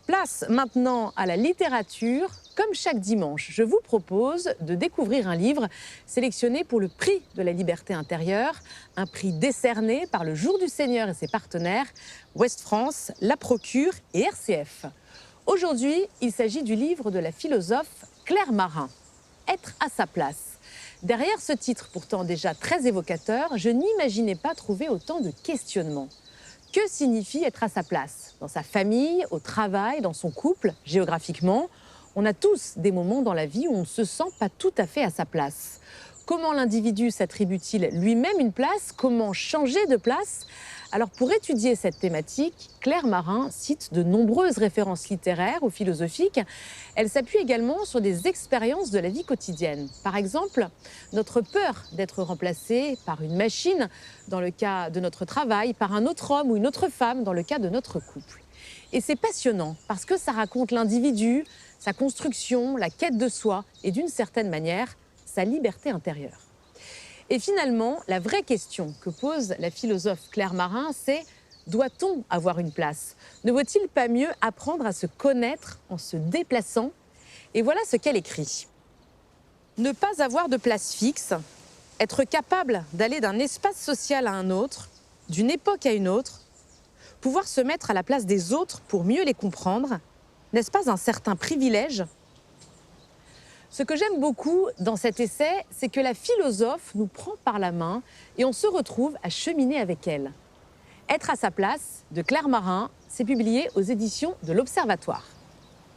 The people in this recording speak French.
Place maintenant à la littérature. Comme chaque dimanche, je vous propose de découvrir un livre sélectionné pour le prix de la liberté intérieure, un prix décerné par le Jour du Seigneur et ses partenaires, Ouest France, La Procure et RCF. Aujourd'hui, il s'agit du livre de la philosophe Claire Marin, Être à sa place. Derrière ce titre pourtant déjà très évocateur, je n'imaginais pas trouver autant de questionnements. Que signifie être à sa place? Dans sa famille, au travail, dans son couple, géographiquement, on a tous des moments dans la vie où on ne se sent pas tout à fait à sa place. Comment l'individu s'attribue-t-il lui-même une place? Comment changer de place? Alors pour étudier cette thématique, Claire Marin cite de nombreuses références littéraires ou philosophiques. Elle s'appuie également sur des expériences de la vie quotidienne. Par exemple, notre peur d'être remplacé par une machine dans le cas de notre travail, par un autre homme ou une autre femme dans le cas de notre couple. Et c'est passionnant parce que ça raconte l'individu, sa construction, la quête de soi et d'une certaine manière, sa liberté intérieure. Et finalement, la vraie question que pose la philosophe Claire Marin, c'est: doit-on avoir une place? Ne vaut-il pas mieux apprendre à se connaître en se déplaçant? Et voilà ce qu'elle écrit. Ne pas avoir de place fixe, être capable d'aller d'un espace social à un autre, d'une époque à une autre, pouvoir se mettre à la place des autres pour mieux les comprendre, n'est-ce pas un certain privilège? Ce que j'aime beaucoup dans cet essai, c'est que la philosophe nous prend par la main et on se retrouve à cheminer avec elle. Être à sa place, de Claire Marin, c'est publié aux éditions de l'Observatoire.